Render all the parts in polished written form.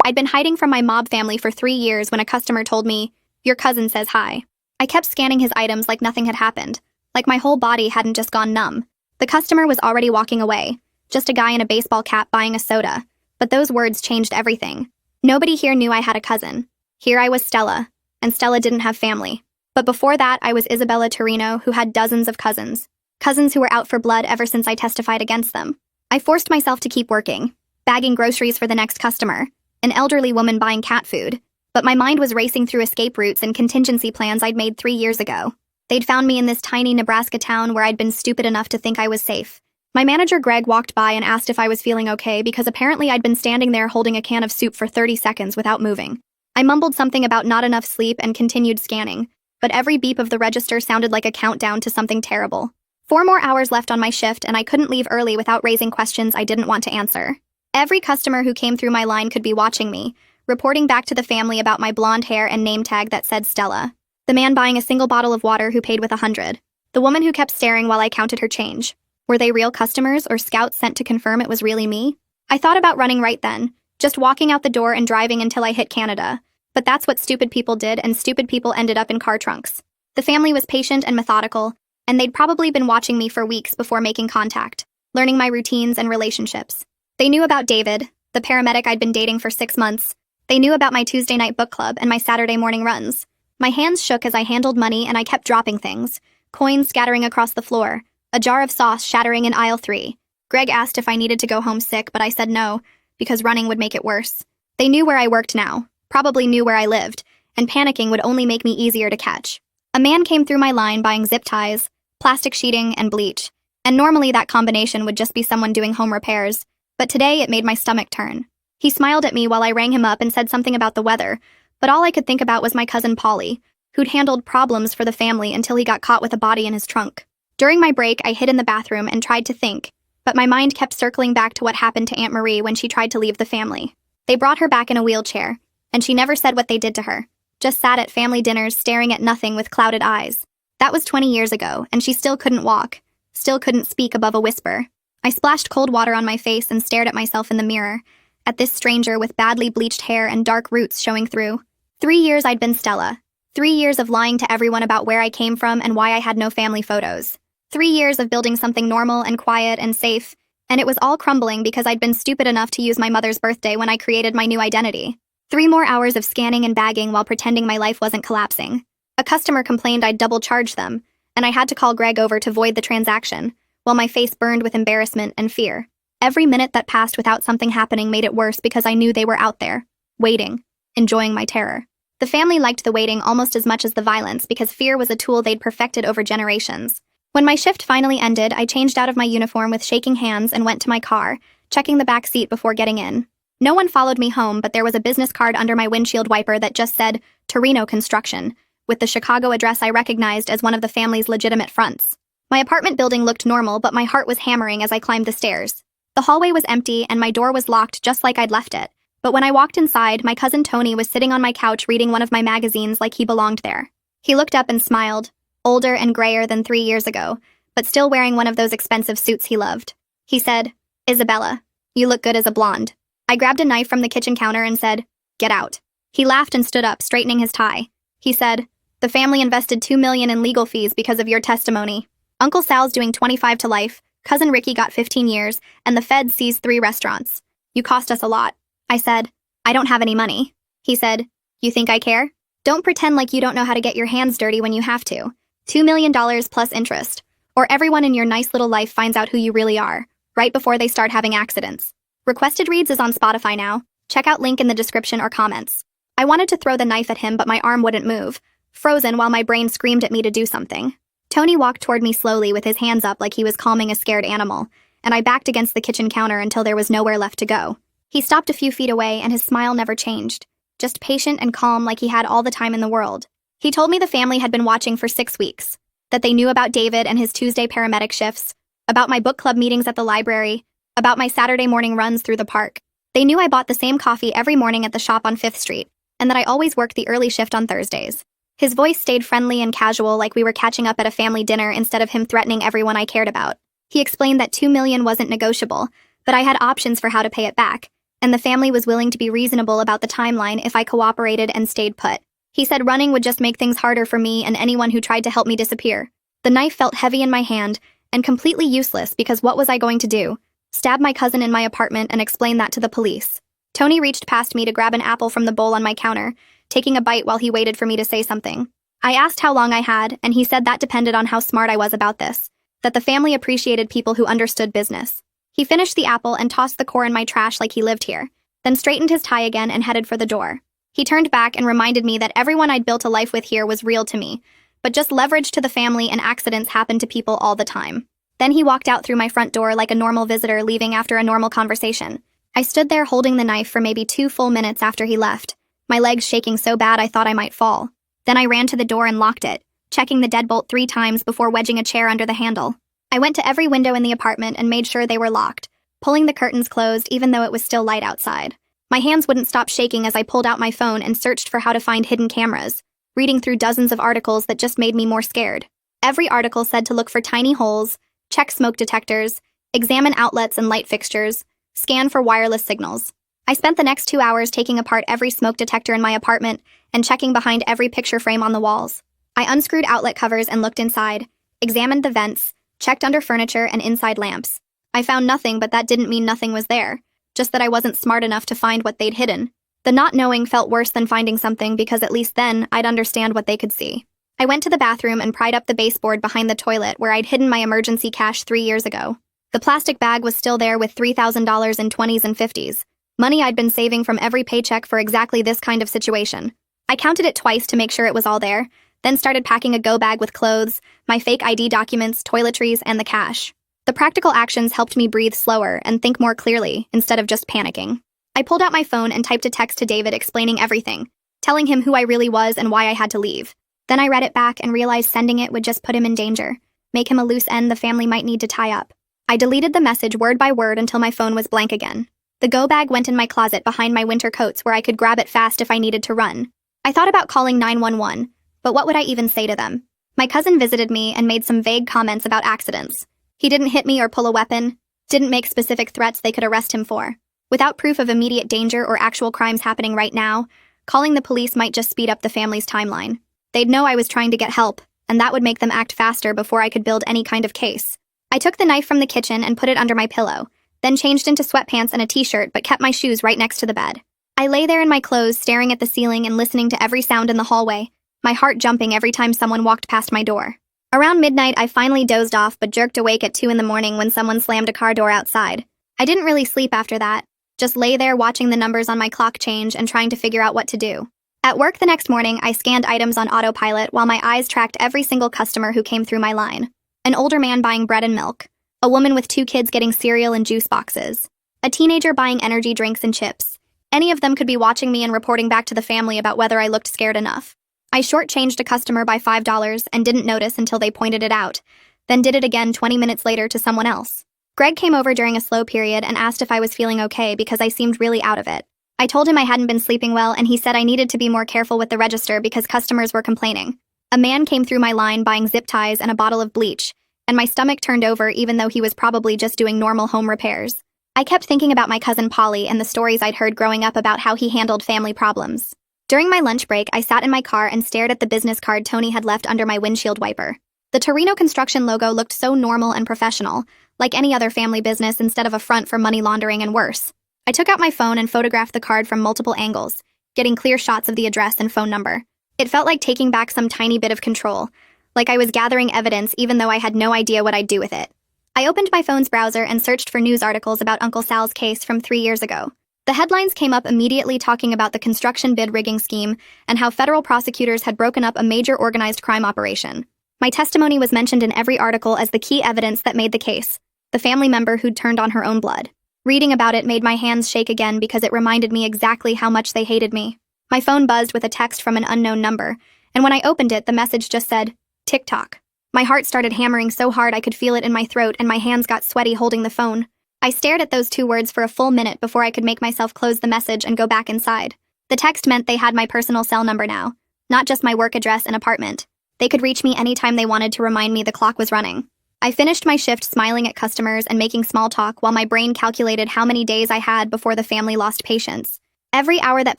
I'd been hiding from my mob family for 3 years when a customer told me, "Your cousin says hi." I kept scanning his items like nothing had happened, like my whole body hadn't just gone numb. The customer was already walking away, just a guy in a baseball cap buying a soda. But those words changed everything. Nobody here knew I had a cousin. Here I was Stella, and Stella didn't have family. But before that, I was Isabella Torino, who had dozens of cousins. Cousins who were out for blood ever since I testified against them. I forced myself to keep working, bagging groceries for the next customer, an elderly woman buying cat food. But my mind was racing through escape routes and contingency plans I'd made 3 years ago. They'd found me in this tiny Nebraska town where I'd been stupid enough to think I was safe. My manager Greg walked by and asked if I was feeling okay because apparently I'd been standing there holding a can of soup for 30 seconds without moving. I mumbled something about not enough sleep and continued scanning, but every beep of the register sounded like a countdown to something terrible. 4 more hours left on my shift and I couldn't leave early without raising questions I didn't want to answer. Every customer who came through my line could be watching me, reporting back to the family about my blonde hair and name tag that said Stella. The man buying a single bottle of water who paid with 100. The woman who kept staring while I counted her change. Were they real customers or scouts sent to confirm it was really me? I thought about running right then, just walking out the door and driving until I hit Canada. But that's what stupid people did, and stupid people ended up in car trunks. The family was patient and methodical, and they'd probably been watching me for weeks before making contact, learning my routines and relationships. They knew about David, the paramedic I'd been dating for 6 months. They knew about my Tuesday night book club and my Saturday morning runs. My hands shook as I handled money and I kept dropping things, coins scattering across the floor, a jar of sauce shattering in aisle 3. Greg asked if I needed to go home sick, but I said no, because running would make it worse. They knew where I worked now, probably knew where I lived, and panicking would only make me easier to catch. A man came through my line buying zip ties, plastic sheeting, and bleach, and normally that combination would just be someone doing home repairs, but today it made my stomach turn. He smiled at me while I rang him up and said something about the weather, but all I could think about was my cousin Polly, who'd handled problems for the family until he got caught with a body in his trunk. During my break, I hid in the bathroom and tried to think, but my mind kept circling back to what happened to Aunt Marie when she tried to leave the family. They brought her back in a wheelchair, and she never said what they did to her, just sat at family dinners staring at nothing with clouded eyes. That was 20 years ago, and she still couldn't walk, still couldn't speak above a whisper. I splashed cold water on my face and stared at myself in the mirror, at this stranger with badly bleached hair and dark roots showing through. 3 years I'd been Stella. 3 years of lying to everyone about where I came from and why I had no family photos. 3 years of building something normal and quiet and safe, and it was all crumbling because I'd been stupid enough to use my mother's birthday when I created my new identity. 3 more hours of scanning and bagging while pretending my life wasn't collapsing. A customer complained I'd double-charged them, and I had to call Greg over to void the transaction, while my face burned with embarrassment and fear. Every minute that passed without something happening made it worse because I knew they were out there, waiting, enjoying my terror. The family liked the waiting almost as much as the violence because fear was a tool they'd perfected over generations. When my shift finally ended, I changed out of my uniform with shaking hands and went to my car, checking the back seat before getting in. No one followed me home, but there was a business card under my windshield wiper that just said, Torino Construction, with the Chicago address I recognized as one of the family's legitimate fronts. My apartment building looked normal, but my heart was hammering as I climbed the stairs. The hallway was empty, and my door was locked just like I'd left it. But when I walked inside, my cousin Tony was sitting on my couch reading one of my magazines like he belonged there. He looked up and smiled, older and grayer than 3 years ago, but still wearing one of those expensive suits he loved. He said, "Isabella, you look good as a blonde." I grabbed a knife from the kitchen counter and said, "Get out." He laughed and stood up, straightening his tie. He said, "The family invested $2 million in legal fees because of your testimony. Uncle Sal's doing 25 to life, Cousin Ricky got 15 years, and the feds seized 3 restaurants. You cost us a lot." I said, "I don't have any money." He said, "You think I care? Don't pretend like you don't know how to get your hands dirty when you have to. $2 million plus interest. Or everyone in your nice little life finds out who you really are, right before they start having accidents." Requested Reads is on Spotify now. Check out link in the description or comments. I wanted to throw the knife at him, but my arm wouldn't move, frozen while my brain screamed at me to do something. Tony walked toward me slowly with his hands up like he was calming a scared animal, and I backed against the kitchen counter until there was nowhere left to go. He stopped a few feet away, and his smile never changed, just patient and calm like he had all the time in the world. He told me the family had been watching for 6 weeks, that they knew about David and his Tuesday paramedic shifts, about my book club meetings at the library, about my Saturday morning runs through the park. They knew I bought the same coffee every morning at the shop on 5th Street, and that I always worked the early shift on Thursdays. His voice stayed friendly and casual like we were catching up at a family dinner instead of him threatening everyone I cared about. He explained that $2 million wasn't negotiable, but I had options for how to pay it back, and the family was willing to be reasonable about the timeline if I cooperated and stayed put. He said running would just make things harder for me and anyone who tried to help me disappear. The knife felt heavy in my hand and completely useless because what was I going to do? Stab my cousin in my apartment and explain that to the police. Tony reached past me to grab an apple from the bowl on my counter, taking a bite while he waited for me to say something. I asked how long I had, and he said that depended on how smart I was about this, that the family appreciated people who understood business. He finished the apple and tossed the core in my trash like he lived here, then straightened his tie again and headed for the door. He turned back and reminded me that everyone I'd built a life with here was real to me, but just leverage to the family and accidents happen to people all the time. Then he walked out through my front door like a normal visitor leaving after a normal conversation. I stood there holding the knife for maybe 2 full minutes after he left, my legs shaking so bad I thought I might fall. Then I ran to the door and locked it, checking the deadbolt 3 times before wedging a chair under the handle. I went to every window in the apartment and made sure they were locked, pulling the curtains closed even though it was still light outside. My hands wouldn't stop shaking as I pulled out my phone and searched for how to find hidden cameras, reading through dozens of articles that just made me more scared. Every article said to look for tiny holes, check smoke detectors, examine outlets and light fixtures, scan for wireless signals. I spent the next 2 hours taking apart every smoke detector in my apartment and checking behind every picture frame on the walls. I unscrewed outlet covers and looked inside, examined the vents, checked under furniture and inside lamps. I found nothing, but that didn't mean nothing was there, just that I wasn't smart enough to find what they'd hidden. The not knowing felt worse than finding something because at least then I'd understand what they could see. I went to the bathroom and pried up the baseboard behind the toilet where I'd hidden my emergency cash 3 years ago. The plastic bag was still there with $3,000 in 20s and 50s. Money I'd been saving from every paycheck for exactly this kind of situation. I counted it twice to make sure it was all there, then started packing a go bag with clothes, my fake ID documents, toiletries, and the cash. The practical actions helped me breathe slower and think more clearly instead of just panicking. I pulled out my phone and typed a text to David explaining everything, telling him who I really was and why I had to leave. Then I read it back and realized sending it would just put him in danger, make him a loose end the family might need to tie up. I deleted the message word by word until my phone was blank again. The go bag went in my closet behind my winter coats where I could grab it fast if I needed to run. I thought about calling 911, but what would I even say to them? My cousin visited me and made some vague comments about accidents. He didn't hit me or pull a weapon, didn't make specific threats they could arrest him for. Without proof of immediate danger or actual crimes happening right now, calling the police might just speed up the family's timeline. They'd know I was trying to get help, and that would make them act faster before I could build any kind of case. I took the knife from the kitchen and put it under my pillow, then changed into sweatpants and a t-shirt but kept my shoes right next to the bed. I lay there in my clothes staring at the ceiling and listening to every sound in the hallway, my heart jumping every time someone walked past my door. Around midnight, I finally dozed off but jerked awake at 2 in the morning when someone slammed a car door outside. I didn't really sleep after that, just lay there watching the numbers on my clock change and trying to figure out what to do. At work the next morning, I scanned items on autopilot while my eyes tracked every single customer who came through my line. An older man buying bread and milk, a woman with 2 kids getting cereal and juice boxes, a teenager buying energy drinks and chips. Any of them could be watching me and reporting back to the family about whether I looked scared enough. I shortchanged a customer by $5 and didn't notice until they pointed it out, then did it again 20 minutes later to someone else. Greg came over during a slow period and asked if I was feeling okay because I seemed really out of it. I told him I hadn't been sleeping well and he said I needed to be more careful with the register because customers were complaining. A man came through my line buying zip ties and a bottle of bleach, and my stomach turned over even though he was probably just doing normal home repairs. I kept thinking about my cousin Polly and the stories I'd heard growing up about how he handled family problems. During my lunch break, I sat in my car and stared at the business card Tony had left under my windshield wiper. The Torino Construction logo looked so normal and professional, like any other family business instead of a front for money laundering and worse. I took out my phone and photographed the card from multiple angles, getting clear shots of the address and phone number. It felt like taking back some tiny bit of control, like I was gathering evidence even though I had no idea what I'd do with it. I opened my phone's browser and searched for news articles about Uncle Sal's case from 3 years ago. The headlines came up immediately talking about the construction bid rigging scheme and how federal prosecutors had broken up a major organized crime operation. My testimony was mentioned in every article as the key evidence that made the case, the family member who'd turned on her own blood. Reading about it made my hands shake again because it reminded me exactly how much they hated me. My phone buzzed with a text from an unknown number, and when I opened it, the message just said, TikTok. My heart started hammering so hard I could feel it in my throat and my hands got sweaty holding the phone. I stared at those 2 words for a full minute before I could make myself close the message and go back inside. The text meant they had my personal cell number now, not just my work address and apartment. They could reach me anytime they wanted to remind me the clock was running. I finished my shift smiling at customers and making small talk while my brain calculated how many days I had before the family lost patience. Every hour that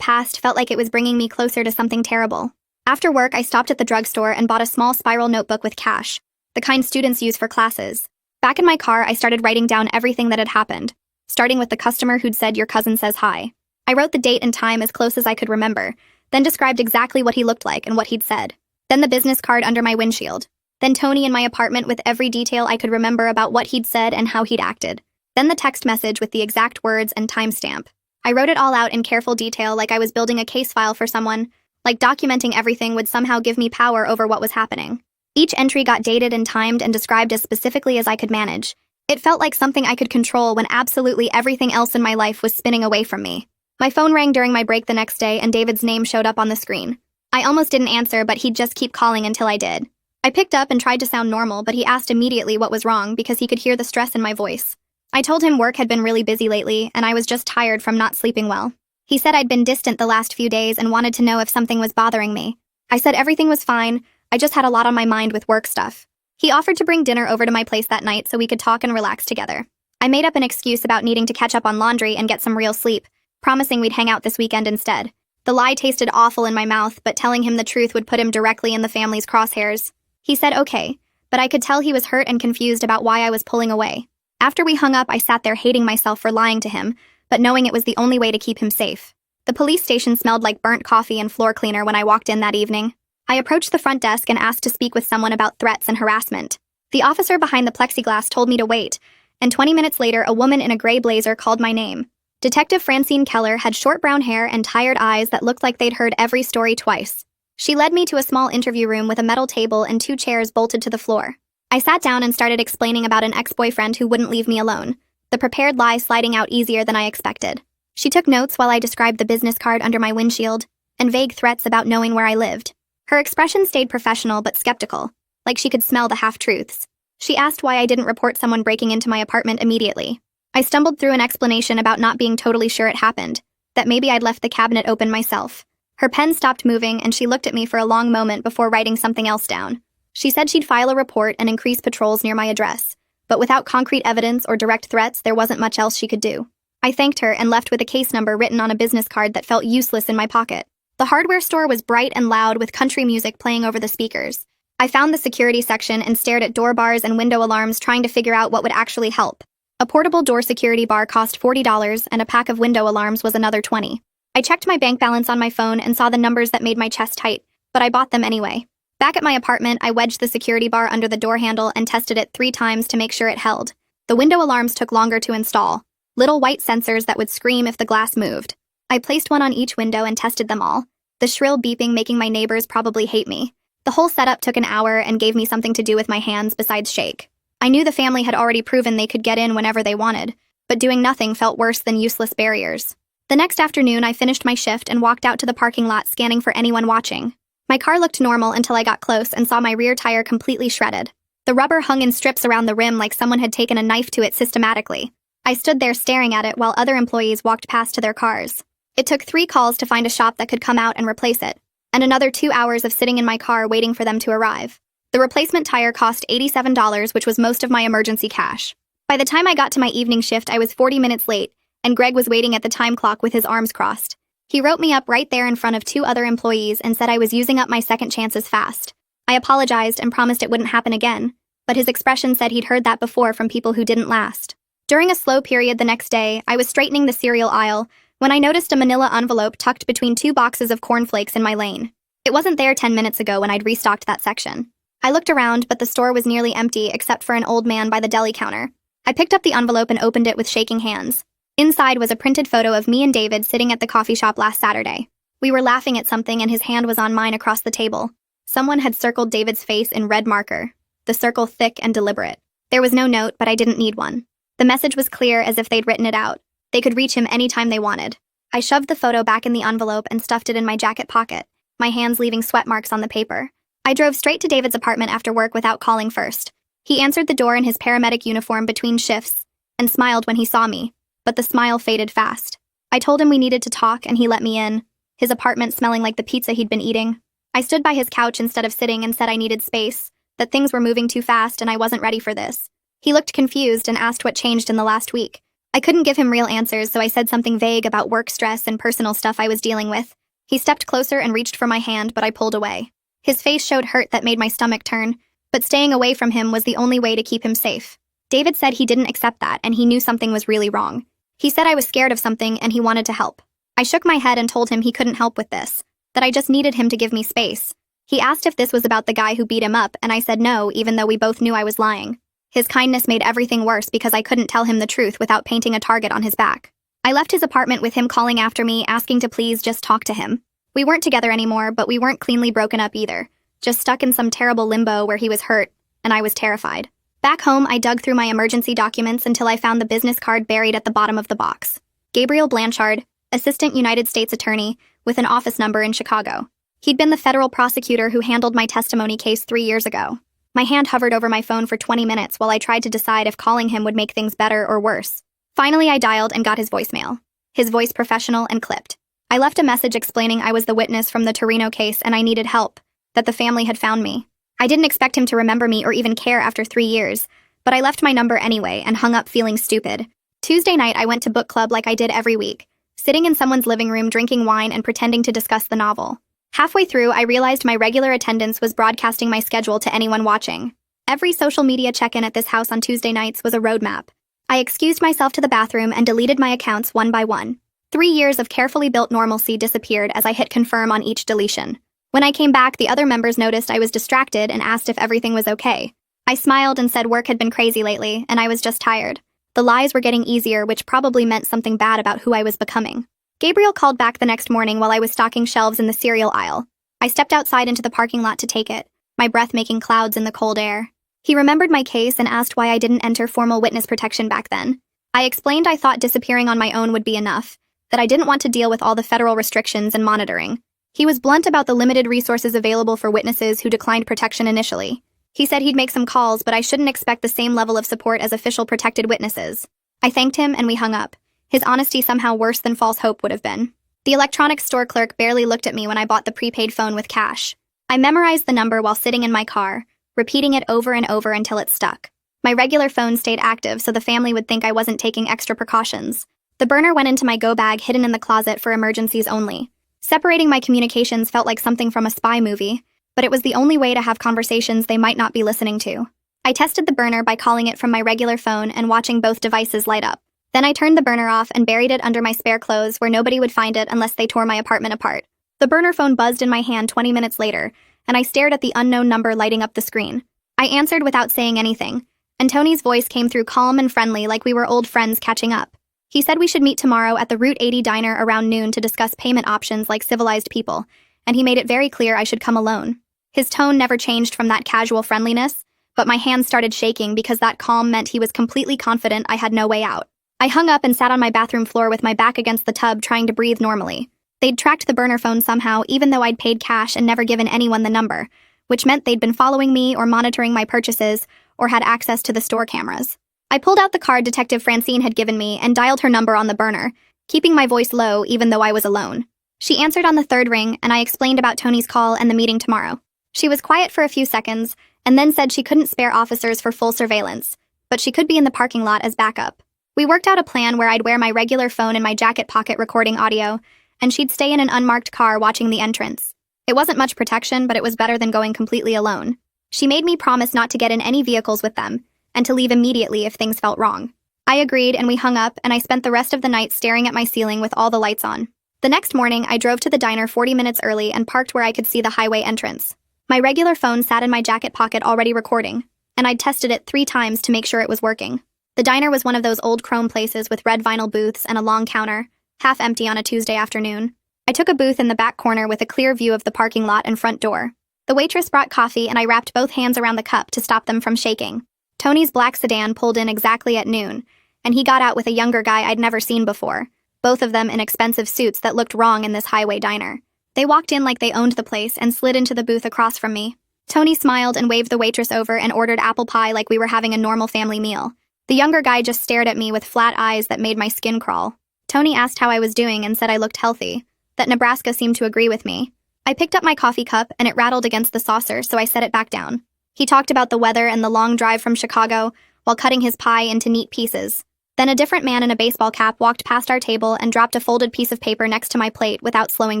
passed felt like it was bringing me closer to something terrible. After work, I stopped at the drugstore and bought a small spiral notebook with cash, the kind students use for classes. Back in my car, I started writing down everything that had happened, starting with the customer who'd said your cousin says hi. I wrote the date and time as close as I could remember, then described exactly what he looked like and what he'd said. Then the business card under my windshield. Then Tony in my apartment with every detail I could remember about what he'd said and how he'd acted. Then the text message with the exact words and timestamp. I wrote it all out in careful detail like I was building a case file for someone, like documenting everything would somehow give me power over what was happening. Each entry got dated and timed and described as specifically as I could manage. It felt like something I could control when absolutely everything else in my life was spinning away from me. My phone rang during my break the next day and David's name showed up on the screen. I almost didn't answer, but he'd just keep calling until I did. I picked up and tried to sound normal, but he asked immediately what was wrong because he could hear the stress in my voice. I told him work had been really busy lately and I was just tired from not sleeping well. He said I'd been distant the last few days and wanted to know if something was bothering me. I said everything was fine, I just had a lot on my mind with work stuff. He offered to bring dinner over to my place that night so we could talk and relax together. I made up an excuse about needing to catch up on laundry and get some real sleep, promising we'd hang out this weekend instead. The lie tasted awful in my mouth, but telling him the truth would put him directly in the family's crosshairs. He said okay, but I could tell he was hurt and confused about why I was pulling away. After we hung up, I sat there hating myself for lying to him, but knowing it was the only way to keep him safe. The police station smelled like burnt coffee and floor cleaner when I walked in that evening. I approached the front desk and asked to speak with someone about threats and harassment. The officer behind the plexiglass told me to wait, and 20 minutes later, a woman in a gray blazer called my name. Detective Francine Keller had short brown hair and tired eyes that looked like they'd heard every story twice. She led me to a small interview room with a metal table and 2 chairs bolted to the floor. I sat down and started explaining about an ex-boyfriend who wouldn't leave me alone, the prepared lie sliding out easier than I expected. She took notes while I described the business card under my windshield, and vague threats about knowing where I lived. Her expression stayed professional but skeptical, like she could smell the half-truths. She asked why I didn't report someone breaking into my apartment immediately. I stumbled through an explanation about not being totally sure it happened, that maybe I'd left the cabinet open myself. Her pen stopped moving and she looked at me for a long moment before writing something else down. She said she'd file a report and increase patrols near my address, but without concrete evidence or direct threats, there wasn't much else she could do. I thanked her and left with a case number written on a business card that felt useless in my pocket. The hardware store was bright and loud with country music playing over the speakers. I found the security section and stared at door bars and window alarms trying to figure out what would actually help. A portable door security bar cost $40 and a pack of window alarms was another $20. I checked my bank balance on my phone and saw the numbers that made my chest tight, but I bought them anyway. Back at my apartment, I wedged the security bar under the door handle and tested it 3 times to make sure it held. The window alarms took longer to install, little white sensors that would scream if the glass moved. I placed one on each window and tested them all, the shrill beeping making my neighbors probably hate me. The whole setup took an hour and gave me something to do with my hands besides shake. I knew the family had already proven they could get in whenever they wanted, but doing nothing felt worse than useless barriers. The next afternoon, I finished my shift and walked out to the parking lot scanning for anyone watching. My car looked normal until I got close and saw my rear tire completely shredded. The rubber hung in strips around the rim like someone had taken a knife to it systematically. I stood there staring at it while other employees walked past to their cars. It took 3 calls to find a shop that could come out and replace it, and another 2 hours of sitting in my car waiting for them to arrive. The replacement tire cost $87, which was most of my emergency cash. By the time I got to my evening shift, I was 40 minutes late, and Greg was waiting at the time clock with his arms crossed. He wrote me up right there in front of 2 other employees and said I was using up my second chances fast. I apologized and promised it wouldn't happen again, but his expression said he'd heard that before from people who didn't last. During a slow period the next day, I was straightening the cereal aisle when I noticed a manila envelope tucked between 2 boxes of cornflakes in my lane. It wasn't there 10 minutes ago when I'd restocked that section. I looked around, but the store was nearly empty except for an old man by the deli counter. I picked up the envelope and opened it with shaking hands. Inside was a printed photo of me and David sitting at the coffee shop last Saturday. We were laughing at something and his hand was on mine across the table. Someone had circled David's face in red marker, the circle thick and deliberate. There was no note, but I didn't need one. The message was clear as if they'd written it out. They could reach him anytime they wanted. I shoved the photo back in the envelope and stuffed it in my jacket pocket, my hands leaving sweat marks on the paper. I drove straight to David's apartment after work without calling first. He answered the door in his paramedic uniform between shifts and smiled when he saw me, but the smile faded fast. I told him we needed to talk and he let me in, his apartment smelling like the pizza he'd been eating. I stood by his couch instead of sitting and said I needed space, that things were moving too fast and I wasn't ready for this. He looked confused and asked what changed in the last week. I couldn't give him real answers, so I said something vague about work stress and personal stuff I was dealing with. He stepped closer and reached for my hand, but I pulled away. His face showed hurt that made my stomach turn, but staying away from him was the only way to keep him safe. David said he didn't accept that and he knew something was really wrong. He said I was scared of something and he wanted to help. I shook my head and told him he couldn't help with this, that I just needed him to give me space. He asked if this was about the guy who beat him up, and I said no, even though we both knew I was lying. His kindness made everything worse because I couldn't tell him the truth without painting a target on his back. I left his apartment with him calling after me, asking to please just talk to him. We weren't together anymore, but we weren't cleanly broken up either, just stuck in some terrible limbo where he was hurt, and I was terrified. Back home, I dug through my emergency documents until I found the business card buried at the bottom of the box. Gabriel Blanchard, Assistant United States Attorney, with an office number in Chicago. He'd been the federal prosecutor who handled my testimony case 3 years ago. My hand hovered over my phone for 20 minutes while I tried to decide if calling him would make things better or worse. Finally, I dialed and got his voicemail. His voice professional and clipped. I left a message explaining I was the witness from the Torino case and I needed help, that the family had found me. I didn't expect him to remember me or even care after 3 years, but I left my number anyway and hung up feeling stupid. Tuesday night, I went to book club like I did every week, sitting in someone's living room drinking wine and pretending to discuss the novel. Halfway through, I realized my regular attendance was broadcasting my schedule to anyone watching. Every social media check-in at this house on Tuesday nights was a roadmap. I excused myself to the bathroom and deleted my accounts one by one. 3 years of carefully built normalcy disappeared as I hit confirm on each deletion. When I came back, the other members noticed I was distracted and asked if everything was okay. I smiled and said work had been crazy lately, and I was just tired. The lies were getting easier, which probably meant something bad about who I was becoming. Gabriel called back the next morning while I was stocking shelves in the cereal aisle. I stepped outside into the parking lot to take it, my breath making clouds in the cold air. He remembered my case and asked why I didn't enter formal witness protection back then. I explained I thought disappearing on my own would be enough, that I didn't want to deal with all the federal restrictions and monitoring. He was blunt about the limited resources available for witnesses who declined protection initially. He said he'd make some calls, but I shouldn't expect the same level of support as official protected witnesses. I thanked him and we hung up. His honesty somehow worse than false hope would have been. The electronics store clerk barely looked at me when I bought the prepaid phone with cash. I memorized the number while sitting in my car, repeating it over and over until it stuck. My regular phone stayed active so the family would think I wasn't taking extra precautions. The burner went into my go bag hidden in the closet for emergencies only. Separating my communications felt like something from a spy movie, but it was the only way to have conversations they might not be listening to. I tested the burner by calling it from my regular phone and watching both devices light up. Then I turned the burner off and buried it under my spare clothes where nobody would find it unless they tore my apartment apart. The burner phone buzzed in my hand 20 minutes later, and I stared at the unknown number lighting up the screen. I answered without saying anything, and Tony's voice came through calm and friendly like we were old friends catching up. He said we should meet tomorrow at the Route 80 diner around noon to discuss payment options like civilized people, and he made it very clear I should come alone. His tone never changed from that casual friendliness, but my hands started shaking because that calm meant he was completely confident I had no way out. I hung up and sat on my bathroom floor with my back against the tub trying to breathe normally. They'd tracked the burner phone somehow even though I'd paid cash and never given anyone the number, which meant they'd been following me or monitoring my purchases or had access to the store cameras. I pulled out the card Detective Francine had given me and dialed her number on the burner, keeping my voice low even though I was alone. She answered on the third ring and I explained about Tony's call and the meeting tomorrow. She was quiet for a few seconds and then said she couldn't spare officers for full surveillance, but she could be in the parking lot as backup. We worked out a plan where I'd wear my regular phone in my jacket pocket recording audio, and she'd stay in an unmarked car watching the entrance. It wasn't much protection, but it was better than going completely alone. She made me promise not to get in any vehicles with them, and to leave immediately if things felt wrong. I agreed, and we hung up, and I spent the rest of the night staring at my ceiling with all the lights on. The next morning, I drove to the diner 40 minutes early and parked where I could see the highway entrance. My regular phone sat in my jacket pocket already recording, and I'd tested it 3 times to make sure it was working. The diner was one of those old chrome places with red vinyl booths and a long counter, half empty on a Tuesday afternoon. I took a booth in the back corner with a clear view of the parking lot and front door. The waitress brought coffee and I wrapped both hands around the cup to stop them from shaking. Tony's black sedan pulled in exactly at noon, and he got out with a younger guy I'd never seen before, both of them in expensive suits that looked wrong in this highway diner. They walked in like they owned the place and slid into the booth across from me. Tony smiled and waved the waitress over and ordered apple pie like we were having a normal family meal. The younger guy just stared at me with flat eyes that made my skin crawl. Tony asked how I was doing and said I looked healthy, that Nebraska seemed to agree with me. I picked up my coffee cup and it rattled against the saucer, so I set it back down. He talked about the weather and the long drive from Chicago while cutting his pie into neat pieces. Then a different man in a baseball cap walked past our table and dropped a folded piece of paper next to my plate without slowing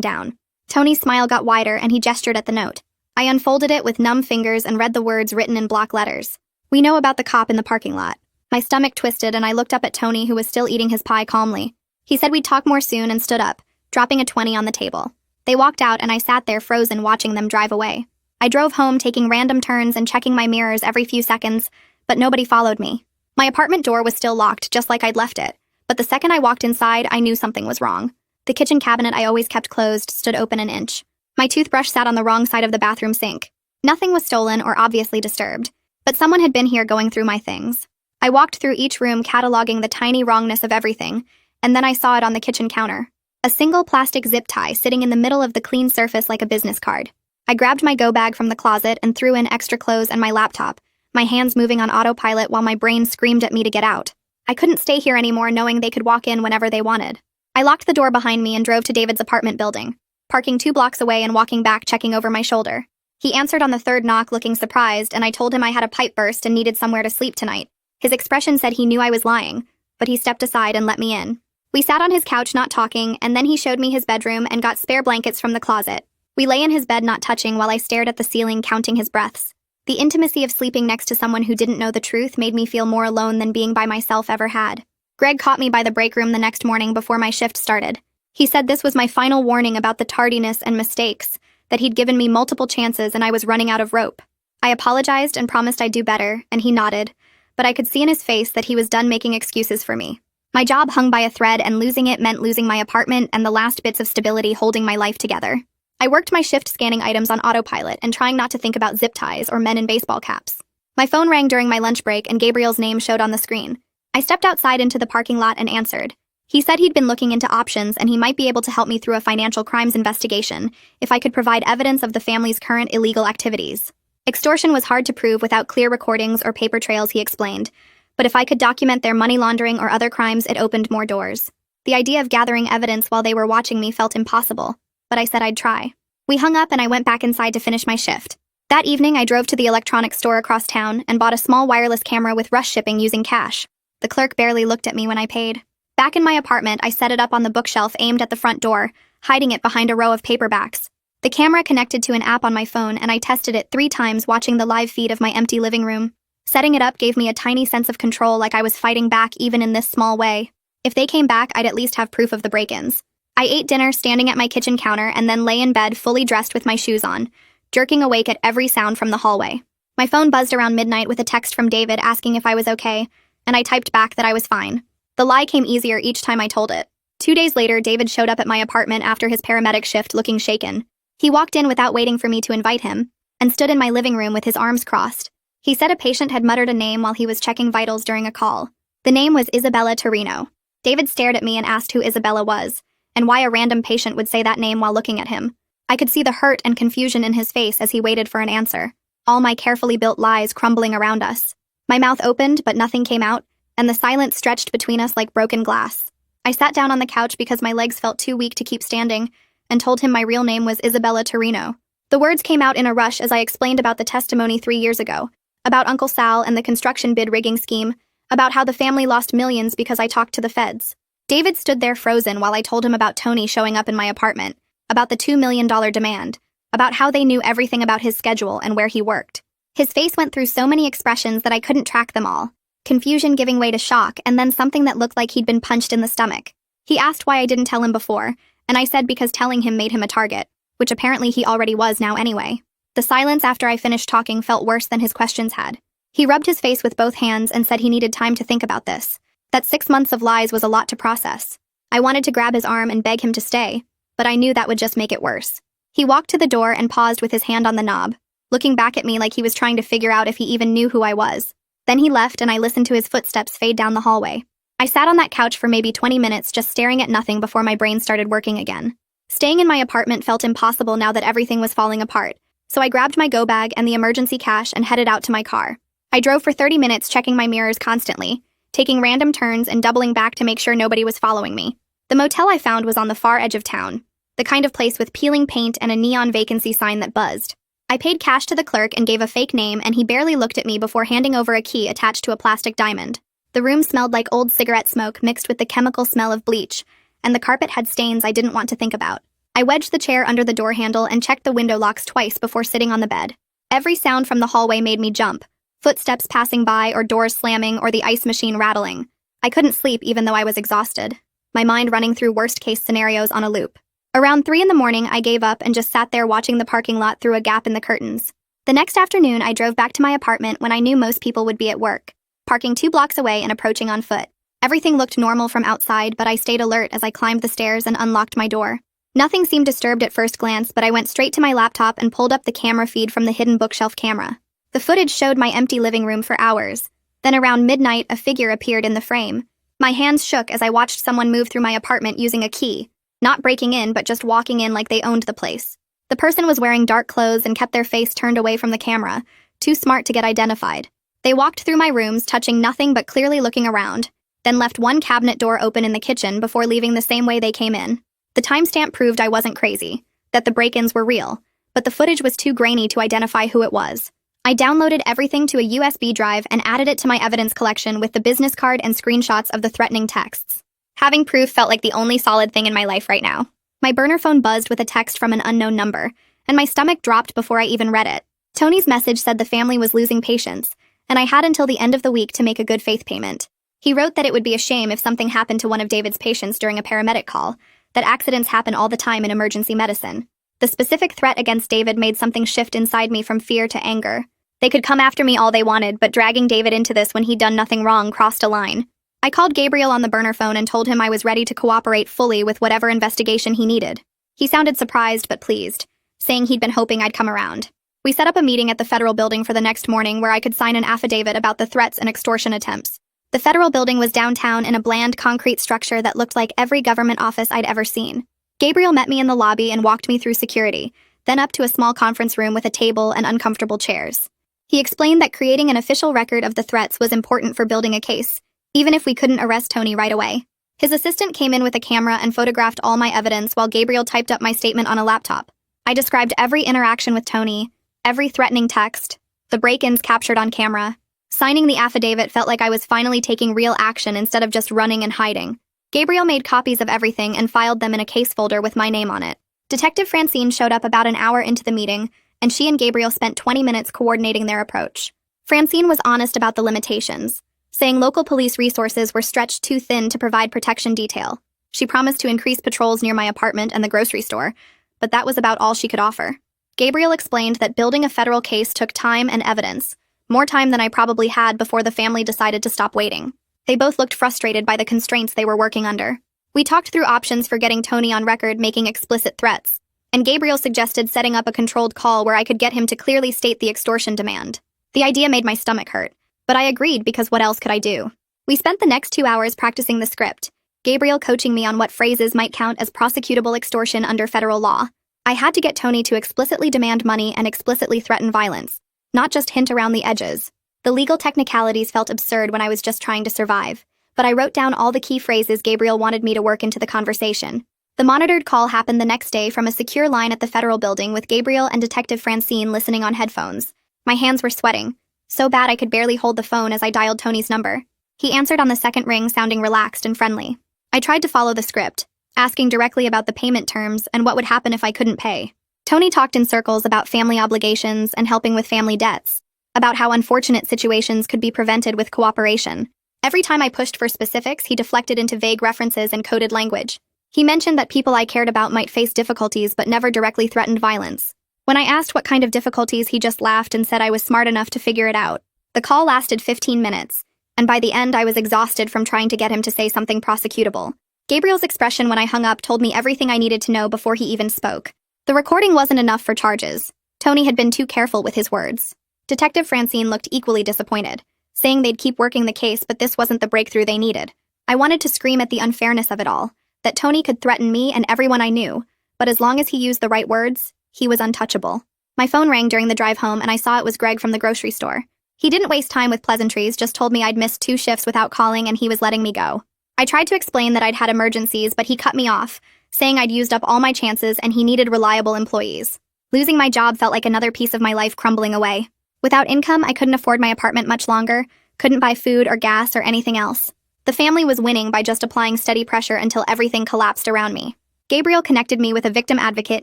down. Tony's smile got wider and he gestured at the note. I unfolded it with numb fingers and read the words written in block letters. We know about the cop in the parking lot. My stomach twisted and I looked up at Tony, who was still eating his pie calmly. He said we'd talk more soon and stood up, dropping a 20 on the table. They walked out and I sat there frozen watching them drive away. I drove home taking random turns and checking my mirrors every few seconds, but nobody followed me. My apartment door was still locked, just like I'd left it, but the second I walked inside, I knew something was wrong. The kitchen cabinet I always kept closed stood open an inch. My toothbrush sat on the wrong side of the bathroom sink. Nothing was stolen or obviously disturbed, but someone had been here going through my things. I walked through each room cataloging the tiny wrongness of everything, and then I saw it on the kitchen counter. A single plastic zip tie sitting in the middle of the clean surface like a business card. I grabbed my go bag from the closet and threw in extra clothes and my laptop, my hands moving on autopilot while my brain screamed at me to get out. I couldn't stay here anymore knowing they could walk in whenever they wanted. I locked the door behind me and drove to David's apartment building, parking 2 blocks away and walking back checking over my shoulder. He answered on the third knock looking surprised, and I told him I had a pipe burst and needed somewhere to sleep tonight. His expression said he knew I was lying, but he stepped aside and let me in. We sat on his couch not talking, and then he showed me his bedroom and got spare blankets from the closet. We lay in his bed not touching while I stared at the ceiling counting his breaths. The intimacy of sleeping next to someone who didn't know the truth made me feel more alone than being by myself ever had. Greg caught me by the break room the next morning before my shift started. He said this was my final warning about the tardiness and mistakes, that he'd given me multiple chances and I was running out of rope. I apologized and promised I'd do better, and he nodded, but I could see in his face that he was done making excuses for me. My job hung by a thread, and losing it meant losing my apartment and the last bits of stability holding my life together. I worked my shift scanning items on autopilot and trying not to think about zip ties or men in baseball caps. My phone rang during my lunch break and Gabriel's name showed on the screen. I stepped outside into the parking lot and answered. He said he'd been looking into options and he might be able to help me through a financial crimes investigation if I could provide evidence of the family's current illegal activities. Extortion was hard to prove without clear recordings or paper trails, he explained, but if I could document their money laundering or other crimes, it opened more doors. The idea of gathering evidence while they were watching me felt impossible, but I said I'd try. We hung up and I went back inside to finish my shift. That evening, I drove to the electronics store across town and bought a small wireless camera with rush shipping using cash. The clerk barely looked at me when I paid. Back in my apartment, I set it up on the bookshelf aimed at the front door, hiding it behind a row of paperbacks. The camera connected to an app on my phone and I tested it 3 times watching the live feed of my empty living room. Setting it up gave me a tiny sense of control, like I was fighting back even in this small way. If they came back, I'd at least have proof of the break-ins. I ate dinner standing at my kitchen counter and then lay in bed fully dressed with my shoes on, jerking awake at every sound from the hallway. My phone buzzed around midnight with a text from David asking if I was okay, and I typed back that I was fine. The lie came easier each time I told it. 2 days later, David showed up at my apartment after his paramedic shift looking shaken. He walked in without waiting for me to invite him, and stood in my living room with his arms crossed. He said a patient had muttered a name while he was checking vitals during a call. The name was Isabella Torino. David stared at me and asked who Isabella was, and why a random patient would say that name while looking at him. I could see the hurt and confusion in his face as he waited for an answer, all my carefully built lies crumbling around us. My mouth opened, but nothing came out, and the silence stretched between us like broken glass. I sat down on the couch because my legs felt too weak to keep standing, and told him my real name was Isabella Torino. The words came out in a rush as I explained about the testimony 3 years ago, about Uncle Sal and the construction bid rigging scheme, about how the family lost millions because I talked to the feds. David stood there frozen while I told him about Tony showing up in my apartment, about the $2 million demand, about how they knew everything about his schedule and where he worked. His face went through so many expressions that I couldn't track them all. Confusion giving way to shock, and then something that looked like he'd been punched in the stomach. He asked why I didn't tell him before, and I said because telling him made him a target, which apparently he already was now anyway. The silence after I finished talking felt worse than his questions had. He rubbed his face with both hands and said he needed time to think about this, that 6 months of lies was a lot to process. I wanted to grab his arm and beg him to stay, but I knew that would just make it worse. He walked to the door and paused with his hand on the knob, looking back at me like he was trying to figure out if he even knew who I was. Then he left and I listened to his footsteps fade down the hallway. I sat on that couch for maybe 20 minutes just staring at nothing before my brain started working again. Staying in my apartment felt impossible now that everything was falling apart, so I grabbed my go bag and the emergency cash and headed out to my car. I drove for 30 minutes checking my mirrors constantly, taking random turns and doubling back to make sure nobody was following me. The motel I found was on the far edge of town, the kind of place with peeling paint and a neon vacancy sign that buzzed. I paid cash to the clerk and gave a fake name, and he barely looked at me before handing over a key attached to a plastic diamond. The room smelled like old cigarette smoke mixed with the chemical smell of bleach, and the carpet had stains I didn't want to think about. I wedged the chair under the door handle and checked the window locks twice before sitting on the bed. Every sound from the hallway made me jump. Footsteps passing by, or doors slamming, or the ice machine rattling. I couldn't sleep even though I was exhausted, my mind running through worst-case scenarios on a loop. Around 3 in the morning, I gave up and just sat there watching the parking lot through a gap in the curtains. The next afternoon, I drove back to my apartment when I knew most people would be at work, parking 2 blocks away and approaching on foot. Everything looked normal from outside, but I stayed alert as I climbed the stairs and unlocked my door. Nothing seemed disturbed at first glance, but I went straight to my laptop and pulled up the camera feed from the hidden bookshelf camera. The footage showed my empty living room for hours. Then around midnight, a figure appeared in the frame. My hands shook as I watched someone move through my apartment using a key, not breaking in but just walking in like they owned the place. The person was wearing dark clothes and kept their face turned away from the camera, too smart to get identified. They walked through my rooms, touching nothing but clearly looking around, then left one cabinet door open in the kitchen before leaving the same way they came in. The timestamp proved I wasn't crazy, that the break-ins were real, but the footage was too grainy to identify who it was. I downloaded everything to a USB drive and added it to my evidence collection with the business card and screenshots of the threatening texts. Having proof felt like the only solid thing in my life right now. My burner phone buzzed with a text from an unknown number, and my stomach dropped before I even read it. Tony's message said the family was losing patience, and I had until the end of the week to make a good faith payment. He wrote that it would be a shame if something happened to one of David's patients during a paramedic call, that accidents happen all the time in emergency medicine. The specific threat against David made something shift inside me from fear to anger. They could come after me all they wanted, but dragging David into this when he'd done nothing wrong crossed a line. I called Gabriel on the burner phone and told him I was ready to cooperate fully with whatever investigation he needed. He sounded surprised but pleased, saying he'd been hoping I'd come around. We set up a meeting at the federal building for the next morning where I could sign an affidavit about the threats and extortion attempts. The federal building was downtown in a bland concrete structure that looked like every government office I'd ever seen. Gabriel met me in the lobby and walked me through security, then up to a small conference room with a table and uncomfortable chairs. He explained that creating an official record of the threats was important for building a case, even if we couldn't arrest Tony right away. His assistant came in with a camera and photographed all my evidence while Gabriel typed up my statement on a laptop. I described every interaction with Tony, every threatening text, the break-ins captured on camera. Signing the affidavit felt like I was finally taking real action instead of just running and hiding. Gabriel made copies of everything and filed them in a case folder with my name on it. Detective Francine showed up about an hour into the meeting, and she and Gabriel spent 20 minutes coordinating their approach. Francine was honest about the limitations, saying local police resources were stretched too thin to provide protection detail. She promised to increase patrols near my apartment and the grocery store, but that was about all she could offer. Gabriel explained that building a federal case took time and evidence, more time than I probably had before the family decided to stop waiting. They both looked frustrated by the constraints they were working under. We talked through options for getting Tony on record making explicit threats, and Gabriel suggested setting up a controlled call where I could get him to clearly state the extortion demand. The idea made my stomach hurt, but I agreed because what else could I do? We spent the next 2 hours practicing the script, Gabriel coaching me on what phrases might count as prosecutable extortion under federal law. I had to get Tony to explicitly demand money and explicitly threaten violence, not just hint around the edges. The legal technicalities felt absurd when I was just trying to survive, but I wrote down all the key phrases Gabriel wanted me to work into the conversation. The monitored call happened the next day from a secure line at the federal building with Gabriel and Detective Francine listening on headphones. My hands were sweating, so bad I could barely hold the phone as I dialed Tony's number. He answered on the second ring, sounding relaxed and friendly. I tried to follow the script, asking directly about the payment terms and what would happen if I couldn't pay. Tony talked in circles about family obligations and helping with family debts, about how unfortunate situations could be prevented with cooperation. Every time I pushed for specifics, he deflected into vague references and coded language. He mentioned that people I cared about might face difficulties but never directly threatened violence. When I asked what kind of difficulties, he just laughed and said I was smart enough to figure it out. The call lasted 15 minutes, and by the end I was exhausted from trying to get him to say something prosecutable. Gabriel's expression when I hung up told me everything I needed to know before he even spoke. The recording wasn't enough for charges. Tony had been too careful with his words. Detective Francine looked equally disappointed, saying they'd keep working the case but this wasn't the breakthrough they needed. I wanted to scream at the unfairness of it all, that Tony could threaten me and everyone I knew, but as long as he used the right words, he was untouchable. My phone rang during the drive home and I saw it was Greg from the grocery store. He didn't waste time with pleasantries, just told me I'd missed 2 shifts without calling and he was letting me go. I tried to explain that I'd had emergencies, but he cut me off, saying I'd used up all my chances and he needed reliable employees. Losing my job felt like another piece of my life crumbling away. Without income, I couldn't afford my apartment much longer, couldn't buy food or gas or anything else. The family was winning by just applying steady pressure until everything collapsed around me. Gabriel connected me with a victim advocate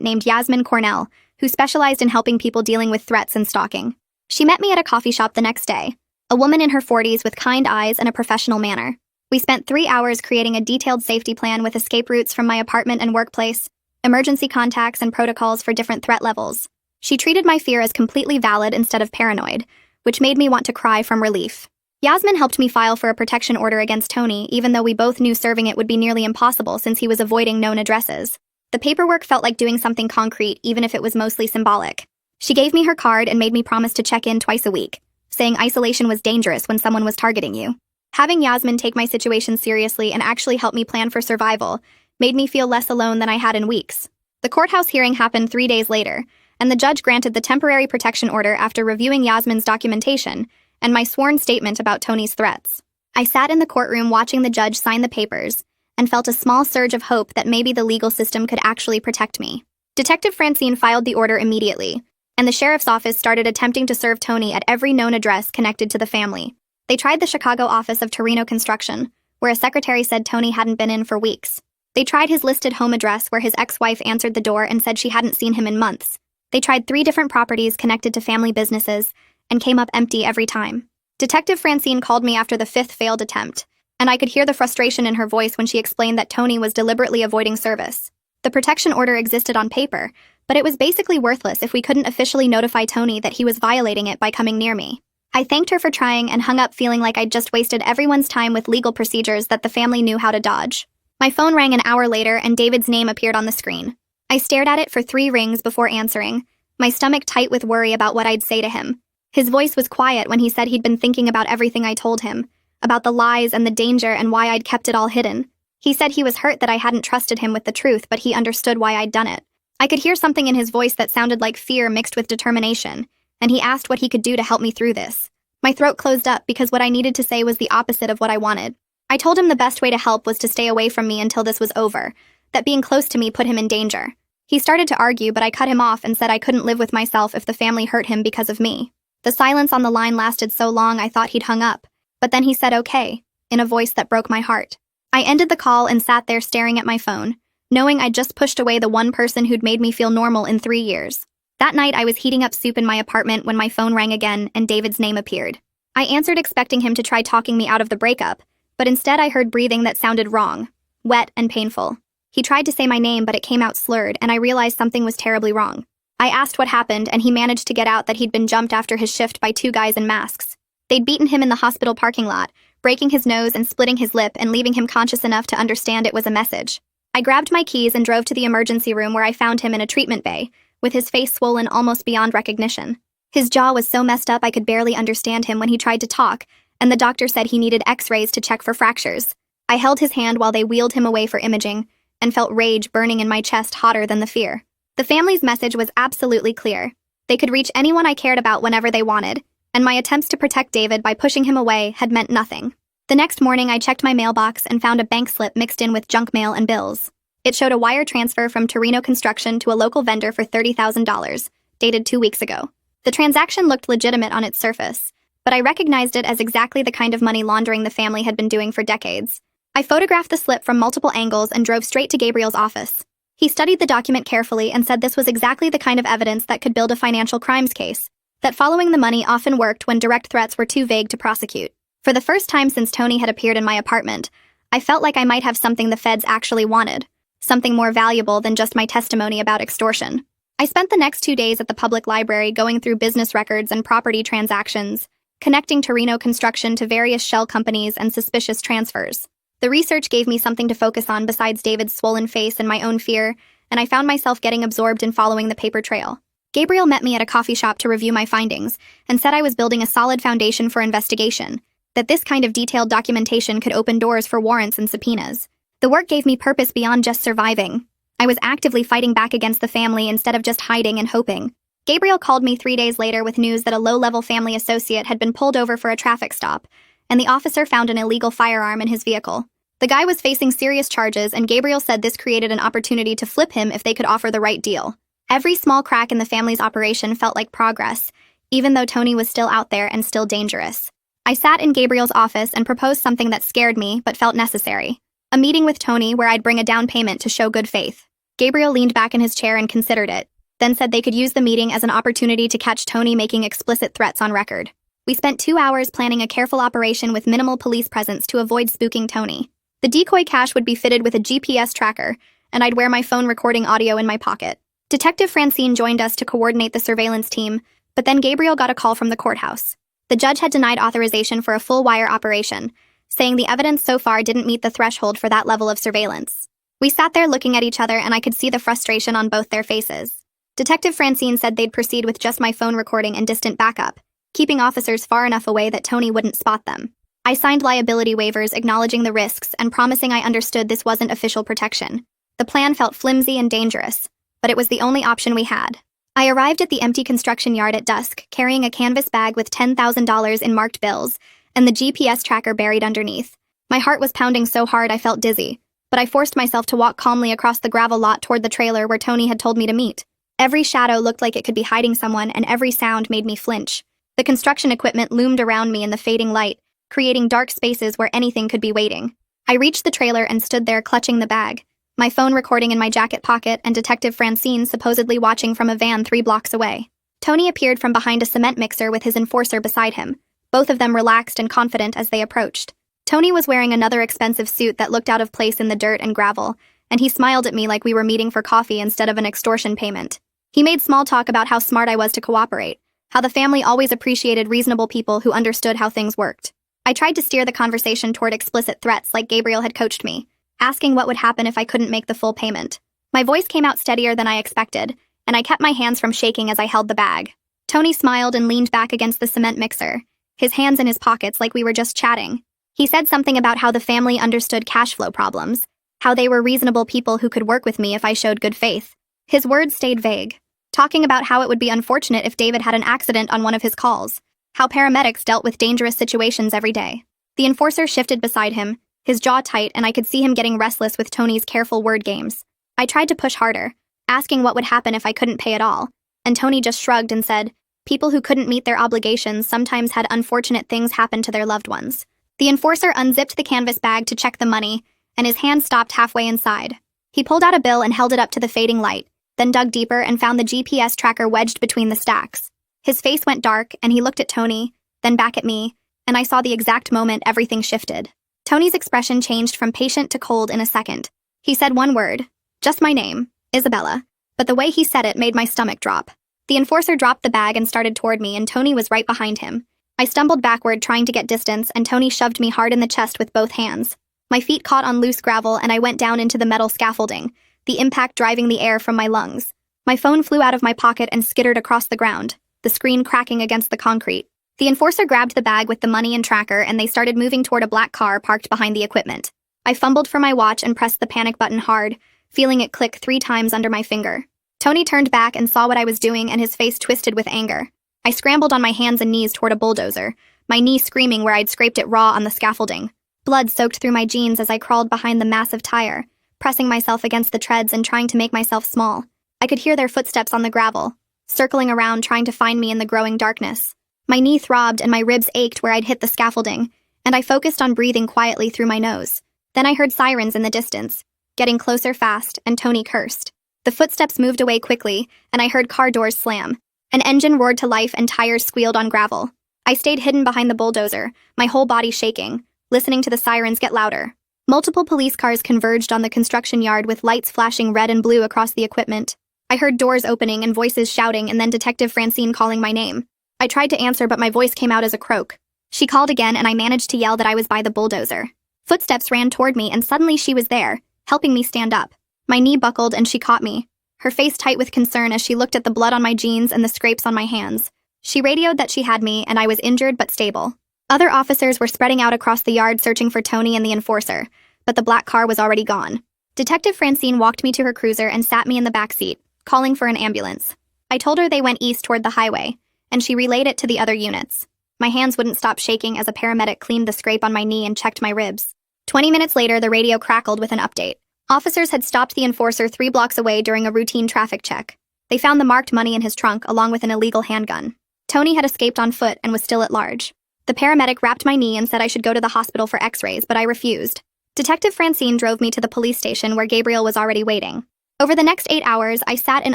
named Yasmin Cornell, who specialized in helping people dealing with threats and stalking. She met me at a coffee shop the next day, a woman in her 40s with kind eyes and a professional manner. We spent 3 hours creating a detailed safety plan with escape routes from my apartment and workplace, emergency contacts, and protocols for different threat levels. She treated my fear as completely valid instead of paranoid, which made me want to cry from relief. Yasmin helped me file for a protection order against Tony, even though we both knew serving it would be nearly impossible since he was avoiding known addresses. The paperwork felt like doing something concrete, even if it was mostly symbolic. She gave me her card and made me promise to check in twice a week, saying isolation was dangerous when someone was targeting you. Having Yasmin take my situation seriously and actually help me plan for survival made me feel less alone than I had in weeks. The courthouse hearing happened 3 days later, and the judge granted the temporary protection order after reviewing Yasmin's documentation and my sworn statement about Tony's threats. I sat in the courtroom watching the judge sign the papers and felt a small surge of hope that maybe the legal system could actually protect me. Detective Francine filed the order immediately, and the sheriff's office started attempting to serve Tony at every known address connected to the family. They tried the Chicago office of Torino Construction, where a secretary said Tony hadn't been in for weeks. They tried his listed home address where his ex-wife answered the door and said she hadn't seen him in months. They tried 3 different properties connected to family businesses and came up empty every time. Detective Francine called me after the 5th failed attempt, and I could hear the frustration in her voice when she explained that Tony was deliberately avoiding service. The protection order existed on paper, but it was basically worthless if we couldn't officially notify Tony that he was violating it by coming near me. I thanked her for trying and hung up feeling like I'd just wasted everyone's time with legal procedures that the family knew how to dodge. My phone rang an hour later and David's name appeared on the screen. I stared at it for 3 rings before answering, my stomach tight with worry about what I'd say to him. His voice was quiet when he said he'd been thinking about everything I told him, about the lies and the danger and why I'd kept it all hidden. He said he was hurt that I hadn't trusted him with the truth, but he understood why I'd done it. I could hear something in his voice that sounded like fear mixed with determination, and he asked what he could do to help me through this. My throat closed up because what I needed to say was the opposite of what I wanted. I told him the best way to help was to stay away from me until this was over, that being close to me put him in danger. He started to argue, but I cut him off and said I couldn't live with myself if the family hurt him because of me. The silence on the line lasted so long I thought he'd hung up, but then he said okay, in a voice that broke my heart. I ended the call and sat there staring at my phone, knowing I'd just pushed away the one person who'd made me feel normal in 3 years. That night I was heating up soup in my apartment when my phone rang again and David's name appeared. I answered expecting him to try talking me out of the breakup, but instead I heard breathing that sounded wrong, wet and painful. He tried to say my name, but it came out slurred, and I realized something was terribly wrong. I asked what happened, and he managed to get out that he'd been jumped after his shift by 2 guys in masks. They'd beaten him in the hospital parking lot, breaking his nose and splitting his lip and leaving him conscious enough to understand it was a message. I grabbed my keys and drove to the emergency room where I found him in a treatment bay, with his face swollen almost beyond recognition. His jaw was so messed up I could barely understand him when he tried to talk, and the doctor said he needed x-rays to check for fractures. I held his hand while they wheeled him away for imaging, and felt rage burning in my chest hotter than the fear. The family's message was absolutely clear. They could reach anyone I cared about whenever they wanted, and my attempts to protect David by pushing him away had meant nothing. The next morning I checked my mailbox and found a bank slip mixed in with junk mail and bills. It showed a wire transfer from Torino Construction to a local vendor for $30,000, dated 2 weeks ago. The transaction looked legitimate on its surface, but I recognized it as exactly the kind of money laundering the family had been doing for decades. I photographed the slip from multiple angles and drove straight to Gabriel's office. He studied the document carefully and said this was exactly the kind of evidence that could build a financial crimes case, that following the money often worked when direct threats were too vague to prosecute. For the first time since Tony had appeared in my apartment, I felt like I might have something the feds actually wanted, something more valuable than just my testimony about extortion. I spent the next 2 days at the public library going through business records and property transactions, connecting Torino Construction to various shell companies and suspicious transfers. The research gave me something to focus on besides David's swollen face and my own fear, and I found myself getting absorbed in following the paper trail. Gabriel met me at a coffee shop to review my findings, and said I was building a solid foundation for investigation, that this kind of detailed documentation could open doors for warrants and subpoenas. The work gave me purpose beyond just surviving. I was actively fighting back against the family instead of just hiding and hoping. Gabriel called me 3 days later with news that a low-level family associate had been pulled over for a traffic stop, and the officer found an illegal firearm in his vehicle. The guy was facing serious charges, and Gabriel said this created an opportunity to flip him if they could offer the right deal. Every small crack in the family's operation felt like progress, even though Tony was still out there and still dangerous. I sat in Gabriel's office and proposed something that scared me but felt necessary. A meeting with Tony where I'd bring a down payment to show good faith. Gabriel leaned back in his chair and considered it, then said they could use the meeting as an opportunity to catch Tony making explicit threats on record. We spent 2 hours planning a careful operation with minimal police presence to avoid spooking Tony. The decoy cache would be fitted with a GPS tracker, and I'd wear my phone recording audio in my pocket. Detective Francine joined us to coordinate the surveillance team, but then Gabriel got a call from the courthouse. The judge had denied authorization for a full wire operation, saying the evidence so far didn't meet the threshold for that level of surveillance. We sat there looking at each other and I could see the frustration on both their faces. Detective Francine said they'd proceed with just my phone recording and distant backup, keeping officers far enough away that Tony wouldn't spot them. I signed liability waivers acknowledging the risks and promising I understood this wasn't official protection. The plan felt flimsy and dangerous, but it was the only option we had. I arrived at the empty construction yard at dusk, carrying a canvas bag with $10,000 in marked bills and the GPS tracker buried underneath. My heart was pounding so hard I felt dizzy, but I forced myself to walk calmly across the gravel lot toward the trailer where Tony had told me to meet. Every shadow looked like it could be hiding someone, and every sound made me flinch. The construction equipment loomed around me in the fading light, creating dark spaces where anything could be waiting. I reached the trailer and stood there clutching the bag, my phone recording in my jacket pocket and Detective Francine supposedly watching from a van 3 blocks away. Tony appeared from behind a cement mixer with his enforcer beside him, both of them relaxed and confident as they approached. Tony was wearing another expensive suit that looked out of place in the dirt and gravel, and he smiled at me like we were meeting for coffee instead of an extortion payment. He made small talk about how smart I was to cooperate, how the family always appreciated reasonable people who understood how things worked. I tried to steer the conversation toward explicit threats like Gabriel had coached me, asking what would happen if I couldn't make the full payment. My voice came out steadier than I expected, and I kept my hands from shaking as I held the bag. Tony smiled and leaned back against the cement mixer, his hands in his pockets like we were just chatting. He said something about how the family understood cash flow problems, how they were reasonable people who could work with me if I showed good faith. His words stayed vague, talking about how it would be unfortunate if David had an accident on one of his calls, how paramedics dealt with dangerous situations every day. The enforcer shifted beside him, his jaw tight, and I could see him getting restless with Tony's careful word games. I tried to push harder, asking what would happen if I couldn't pay at all, and Tony just shrugged and said, people who couldn't meet their obligations sometimes had unfortunate things happen to their loved ones. The enforcer unzipped the canvas bag to check the money, and his hand stopped halfway inside. He pulled out a bill and held it up to the fading light, then dug deeper and found the GPS tracker wedged between the stacks. His face went dark, and he looked at Tony, then back at me, and I saw the exact moment everything shifted. Tony's expression changed from patient to cold in a second. He said one word, just my name, Isabella, but the way he said it made my stomach drop. The enforcer dropped the bag and started toward me, and Tony was right behind him. I stumbled backward trying to get distance, and Tony shoved me hard in the chest with both hands. My feet caught on loose gravel, and I went down into the metal scaffolding, the impact driving the air from my lungs. My phone flew out of my pocket and skittered across the ground, the screen cracking against the concrete. The enforcer grabbed the bag with the money and tracker, and they started moving toward a black car parked behind the equipment. I fumbled for my watch and pressed the panic button hard, feeling it click 3 times under my finger. Tony turned back and saw what I was doing, and his face twisted with anger. I scrambled on my hands and knees toward a bulldozer, my knee screaming where I'd scraped it raw on the scaffolding. Blood soaked through my jeans as I crawled behind the massive tire, pressing myself against the treads and trying to make myself small. I could hear their footsteps on the gravel, circling around trying to find me in the growing darkness. My knee throbbed and my ribs ached where I'd hit the scaffolding, and I focused on breathing quietly through my nose. Then I heard sirens in the distance, getting closer fast, and Tony cursed. The footsteps moved away quickly, and I heard car doors slam. An engine roared to life and tires squealed on gravel. I stayed hidden behind the bulldozer, my whole body shaking, listening to the sirens get louder. Multiple police cars converged on the construction yard with lights flashing red and blue across the equipment. I heard doors opening and voices shouting, and then Detective Francine calling my name. I tried to answer, but my voice came out as a croak. She called again, and I managed to yell that I was by the bulldozer. Footsteps ran toward me, and suddenly she was there, helping me stand up. My knee buckled, and she caught me, her face tight with concern as she looked at the blood on my jeans and the scrapes on my hands. She radioed that she had me, and I was injured but stable. Other officers were spreading out across the yard searching for Tony and the enforcer, but the black car was already gone. Detective Francine walked me to her cruiser and sat me in the back seat, calling for an ambulance. I told her they went east toward the highway, and she relayed it to the other units. My hands wouldn't stop shaking as a paramedic cleaned the scrape on my knee and checked my ribs. 20 minutes later, the radio crackled with an update. Officers had stopped the enforcer 3 blocks away during a routine traffic check. They found the marked money in his trunk along with an illegal handgun. Tony had escaped on foot and was still at large. The paramedic wrapped my knee and said I should go to the hospital for x-rays, but I refused. Detective Francine drove me to the police station where Gabriel was already waiting. Over the next 8 hours, I sat in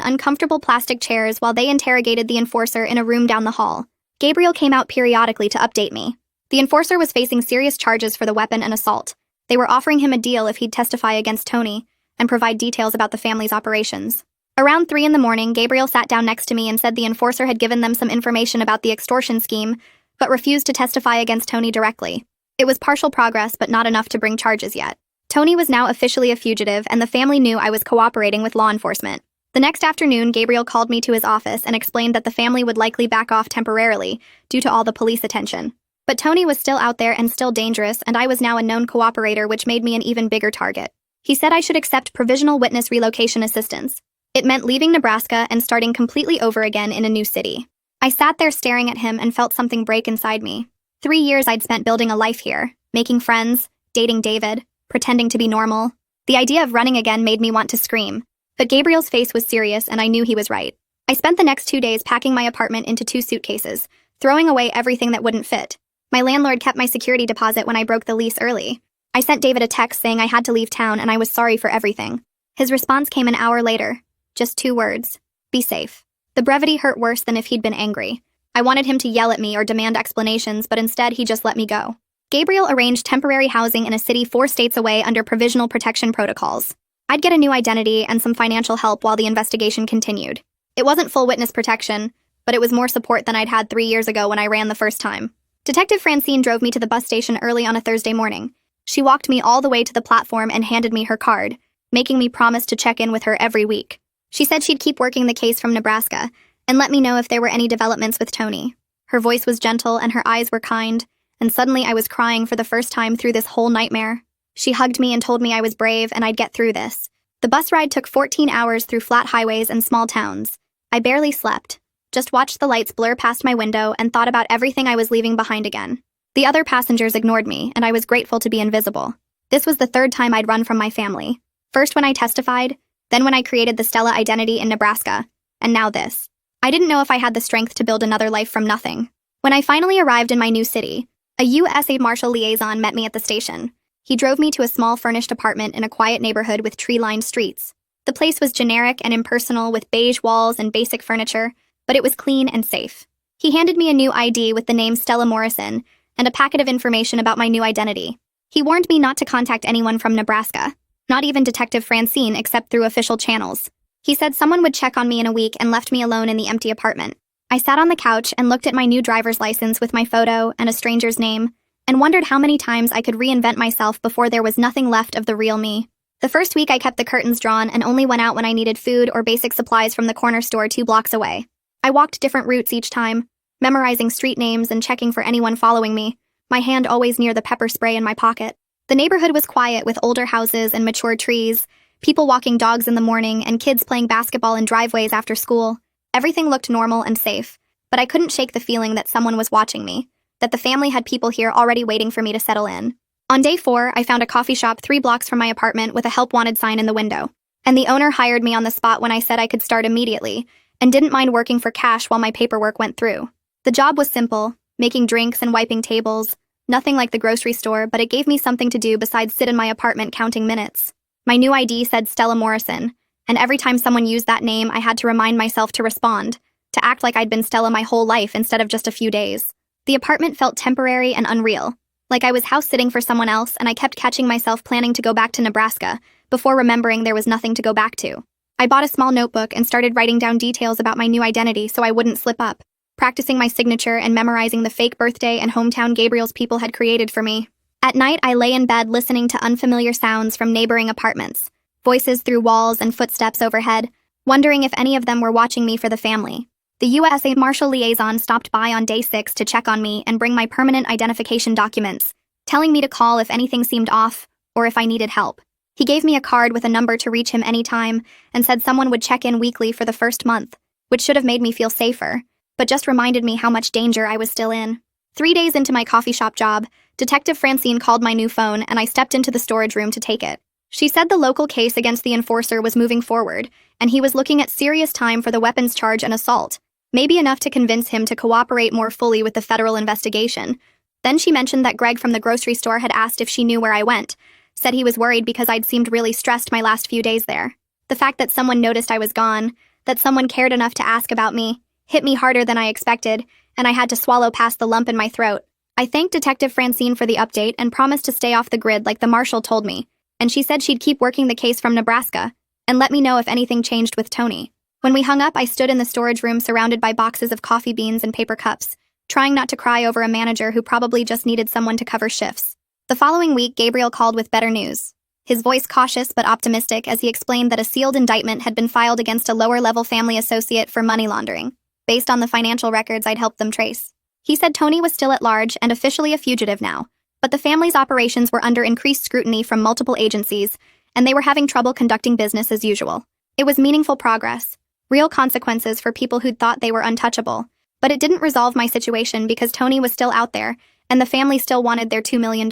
uncomfortable plastic chairs while they interrogated the enforcer in a room down the hall. Gabriel came out periodically to update me. The enforcer was facing serious charges for the weapon and assault. They were offering him a deal if he'd testify against Tony and provide details about the family's operations. Around 3 in the morning, Gabriel sat down next to me and said the enforcer had given them some information about the extortion scheme, but refused to testify against Tony directly. It was partial progress, but not enough to bring charges yet. Tony was now officially a fugitive, and the family knew I was cooperating with law enforcement. The next afternoon, Gabriel called me to his office and explained that the family would likely back off temporarily due to all the police attention. But Tony was still out there and still dangerous, and I was now a known cooperator, which made me an even bigger target. He said I should accept provisional witness relocation assistance. It meant leaving Nebraska and starting completely over again in a new city. I sat there staring at him and felt something break inside me. 3 years I'd spent building a life here, making friends, dating David, pretending to be normal. The idea of running again made me want to scream. But Gabriel's face was serious, and I knew he was right. I spent the next 2 days packing my apartment into 2 suitcases, throwing away everything that wouldn't fit. My landlord kept my security deposit when I broke the lease early. I sent David a text saying I had to leave town and I was sorry for everything. His response came an hour later. Just 2 words. Be safe. The brevity hurt worse than if he'd been angry. I wanted him to yell at me or demand explanations, but instead he just let me go. Gabriel arranged temporary housing in a city 4 states away under provisional protection protocols. I'd get a new identity and some financial help while the investigation continued. It wasn't full witness protection, but it was more support than I'd had 3 years ago when I ran the first time. Detective Francine drove me to the bus station early on a Thursday morning. She walked me all the way to the platform and handed me her card, making me promise to check in with her every week. She said she'd keep working the case from Nebraska and let me know if there were any developments with Tony. Her voice was gentle and her eyes were kind, and suddenly I was crying for the first time through this whole nightmare. She hugged me and told me I was brave and I'd get through this. The bus ride took 14 hours through flat highways and small towns. I barely slept, just watched the lights blur past my window and thought about everything I was leaving behind again. The other passengers ignored me, and I was grateful to be invisible. This was the 3rd time I'd run from my family. First when I testified, then when I created the Stella identity in Nebraska, and now this. I didn't know if I had the strength to build another life from nothing. When I finally arrived in my new city, a USA Marshal liaison met me at the station. He drove me to a small furnished apartment in a quiet neighborhood with tree-lined streets. The place was generic and impersonal with beige walls and basic furniture, but it was clean and safe. He handed me a new ID with the name Stella Morrison and a packet of information about my new identity. He warned me not to contact anyone from Nebraska, not even Detective Francine except through official channels. He said someone would check on me in a week and left me alone in the empty apartment. I sat on the couch and looked at my new driver's license with my photo and a stranger's name, and wondered how many times I could reinvent myself before there was nothing left of the real me. The first week I kept the curtains drawn and only went out when I needed food or basic supplies from the corner store 2 blocks away. I walked different routes each time, memorizing street names and checking for anyone following me, my hand always near the pepper spray in my pocket. The neighborhood was quiet with older houses and mature trees, people walking dogs in the morning, and kids playing basketball in driveways after school. Everything looked normal and safe, but I couldn't shake the feeling that someone was watching me, that the family had people here already waiting for me to settle in. On day 4, I found a coffee shop 3 blocks from my apartment with a help wanted sign in the window, and the owner hired me on the spot when I said I could start immediately, and didn't mind working for cash while my paperwork went through. The job was simple, making drinks and wiping tables, nothing like the grocery store, but it gave me something to do besides sit in my apartment counting minutes. My new ID said Stella Morrison, and every time someone used that name, I had to remind myself to respond, to act like I'd been Stella my whole life instead of just a few days. The apartment felt temporary and unreal, like I was house-sitting for someone else, and I kept catching myself planning to go back to Nebraska before remembering there was nothing to go back to. I bought a small notebook and started writing down details about my new identity so I wouldn't slip up, practicing my signature and memorizing the fake birthday and hometown Gabriel's people had created for me. At night, I lay in bed listening to unfamiliar sounds from neighboring apartments, voices through walls and footsteps overhead, wondering if any of them were watching me for the family. The USA Marshal liaison stopped by on day 6 to check on me and bring my permanent identification documents, telling me to call if anything seemed off or if I needed help. He gave me a card with a number to reach him anytime and said someone would check in weekly for the first month, which should have made me feel safer, but just reminded me how much danger I was still in. 3 days into my coffee shop job, Detective Francine called my new phone and I stepped into the storage room to take it. She said the local case against the enforcer was moving forward, and he was looking at serious time for the weapons charge and assault, maybe enough to convince him to cooperate more fully with the federal investigation. Then she mentioned that Greg from the grocery store had asked if she knew where I went, said he was worried because I'd seemed really stressed my last few days there. The fact that someone noticed I was gone, that someone cared enough to ask about me, hit me harder than I expected, and I had to swallow past the lump in my throat. I thanked Detective Francine for the update and promised to stay off the grid like the marshal told me, and she said she'd keep working the case from Nebraska and let me know if anything changed with Tony. When we hung up, I stood in the storage room surrounded by boxes of coffee beans and paper cups, trying not to cry over a manager who probably just needed someone to cover shifts. The following week, Gabriel called with better news. His voice cautious but optimistic as he explained that a sealed indictment had been filed against a lower-level family associate for money laundering, based on the financial records I'd helped them trace. He said Tony was still at large and officially a fugitive now, but the family's operations were under increased scrutiny from multiple agencies, and they were having trouble conducting business as usual. It was meaningful progress, real consequences for people who'd thought they were untouchable, but it didn't resolve my situation because Tony was still out there, and the family still wanted their $2 million.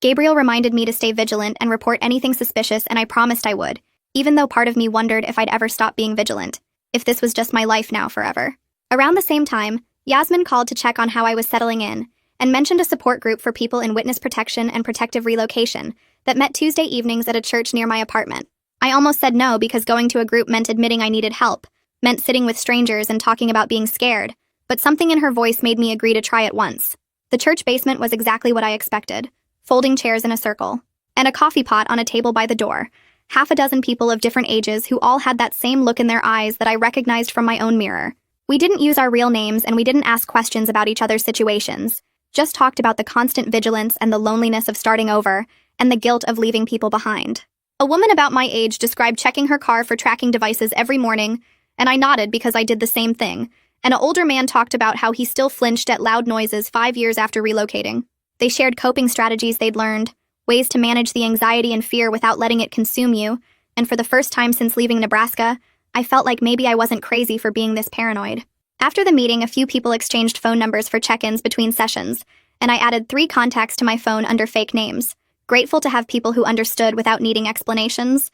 Gabriel reminded me to stay vigilant and report anything suspicious, and I promised I would, even though part of me wondered if I'd ever stop being vigilant, if this was just my life now forever. Around the same time, Yasmin called to check on how I was settling in, and mentioned a support group for people in witness protection and protective relocation that met Tuesday evenings at a church near my apartment. I almost said no because going to a group meant admitting I needed help, meant sitting with strangers and talking about being scared, but something in her voice made me agree to try it once. The church basement was exactly what I expected, folding chairs in a circle, and a coffee pot on a table by the door, half a dozen people of different ages who all had that same look in their eyes that I recognized from my own mirror. We didn't use our real names and we didn't ask questions about each other's situations, just talked about the constant vigilance and the loneliness of starting over, and the guilt of leaving people behind. A woman about my age described checking her car for tracking devices every morning, and I nodded because I did the same thing. And an older man talked about how he still flinched at loud noises 5 years after relocating. They shared coping strategies they'd learned, ways to manage the anxiety and fear without letting it consume you, and for the first time since leaving Nebraska, I felt like maybe I wasn't crazy for being this paranoid. After the meeting, a few people exchanged phone numbers for check-ins between sessions, and I added 3 contacts to my phone under fake names, grateful to have people who understood without needing explanations.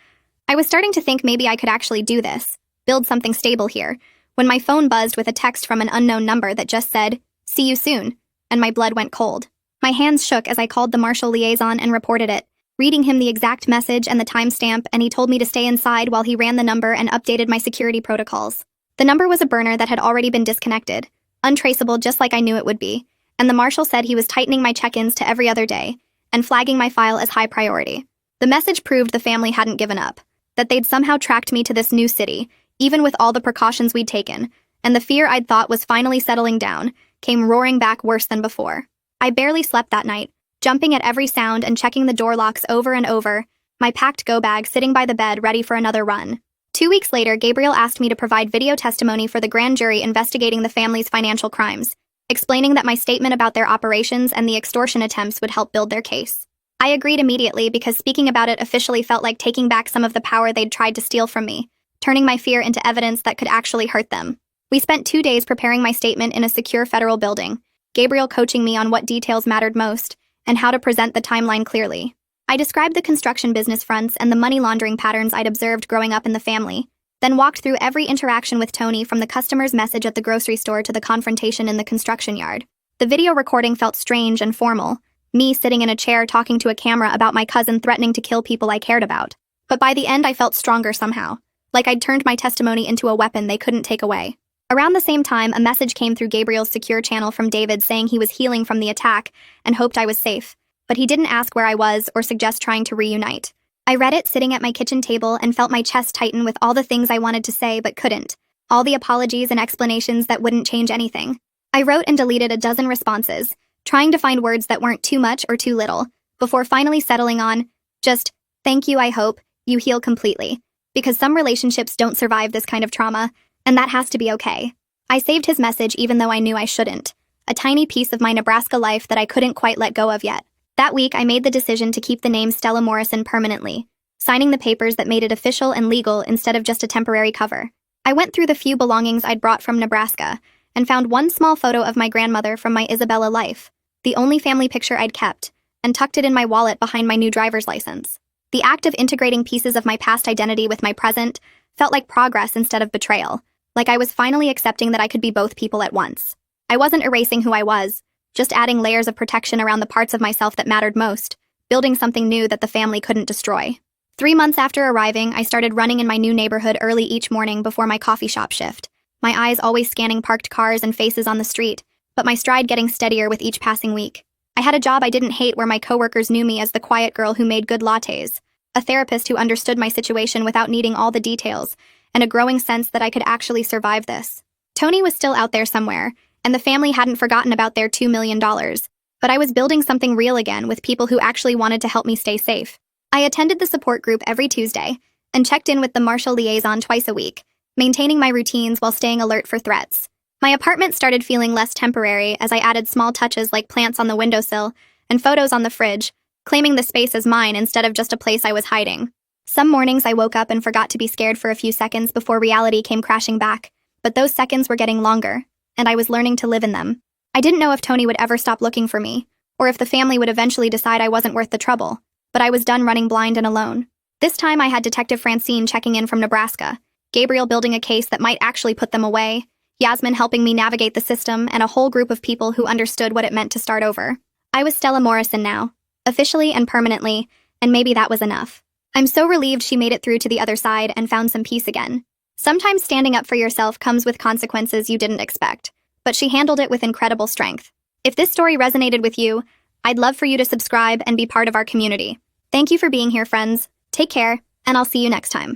I was starting to think maybe I could actually do this, build something stable here, when my phone buzzed with a text from an unknown number that just said, "See you soon," and my blood went cold. My hands shook as I called the Marshal liaison and reported it, reading him the exact message and the timestamp, and he told me to stay inside while he ran the number and updated my security protocols. The number was a burner that had already been disconnected, untraceable just like I knew it would be, and the Marshal said he was tightening my check-ins to every other day and flagging my file as high priority. The message proved the family hadn't given up, that they'd somehow tracked me to this new city, even with all the precautions we'd taken, and the fear I'd thought was finally settling down came roaring back worse than before. I barely slept that night, jumping at every sound and checking the door locks over and over, my packed go bag sitting by the bed ready for another run. 2 weeks later, Gabriel asked me to provide video testimony for the grand jury investigating the family's financial crimes, explaining that my statement about their operations and the extortion attempts would help build their case. I agreed immediately because speaking about it officially felt like taking back some of the power they'd tried to steal from me, turning my fear into evidence that could actually hurt them. We spent 2 days preparing my statement in a secure federal building, Gabriel coaching me on what details mattered most and how to present the timeline clearly. I described the construction business fronts and the money laundering patterns I'd observed growing up in the family, then walked through every interaction with Tony from the customer's message at the grocery store to the confrontation in the construction yard. The video recording felt strange and formal, me sitting in a chair talking to a camera about my cousin threatening to kill people I cared about. But by the end, I felt stronger somehow, like I'd turned my testimony into a weapon they couldn't take away. Around the same time, a message came through Gabriel's secure channel from David saying he was healing from the attack and hoped I was safe, but he didn't ask where I was or suggest trying to reunite. I read it sitting at my kitchen table and felt my chest tighten with all the things I wanted to say but couldn't, all the apologies and explanations that wouldn't change anything. I wrote and deleted a dozen responses, trying to find words that weren't too much or too little, before finally settling on, just, "Thank you, I hope you heal completely," because some relationships don't survive this kind of trauma, and that has to be okay. I saved his message even though I knew I shouldn't, a tiny piece of my Nebraska life that I couldn't quite let go of yet. That week, I made the decision to keep the name Stella Morrison permanently, signing the papers that made it official and legal instead of just a temporary cover. I went through the few belongings I'd brought from Nebraska and found one small photo of my grandmother from my Isabella life, the only family picture I'd kept, and tucked it in my wallet behind my new driver's license. The act of integrating pieces of my past identity with my present felt like progress instead of betrayal, like I was finally accepting that I could be both people at once. I wasn't erasing who I was, just adding layers of protection around the parts of myself that mattered most, building something new that the family couldn't destroy. 3 months after arriving, I started running in my new neighborhood early each morning before my coffee shop shift, my eyes always scanning parked cars and faces on the street, but my stride getting steadier with each passing week. I had a job I didn't hate where my coworkers knew me as the quiet girl who made good lattes, a therapist who understood my situation without needing all the details, and a growing sense that I could actually survive this. Tony was still out there somewhere, and the family hadn't forgotten about their $2 million, but I was building something real again with people who actually wanted to help me stay safe. I attended the support group every Tuesday and checked in with the Marshall liaison twice a week, maintaining my routines while staying alert for threats. My apartment started feeling less temporary as I added small touches like plants on the windowsill and photos on the fridge, claiming the space as mine instead of just a place I was hiding. Some mornings I woke up and forgot to be scared for a few seconds before reality came crashing back, but those seconds were getting longer, and I was learning to live in them. I didn't know if Tony would ever stop looking for me, or if the family would eventually decide I wasn't worth the trouble, but I was done running blind and alone. This time I had Detective Francine checking in from Nebraska, Gabriel building a case that might actually put them away, Yasmin helping me navigate the system, and a whole group of people who understood what it meant to start over. I was Stella Morrison now, officially and permanently, and maybe that was enough. I'm so relieved she made it through to the other side and found some peace again. Sometimes standing up for yourself comes with consequences you didn't expect, but she handled it with incredible strength. If this story resonated with you, I'd love for you to subscribe and be part of our community. Thank you for being here, friends. Take care, and I'll see you next time.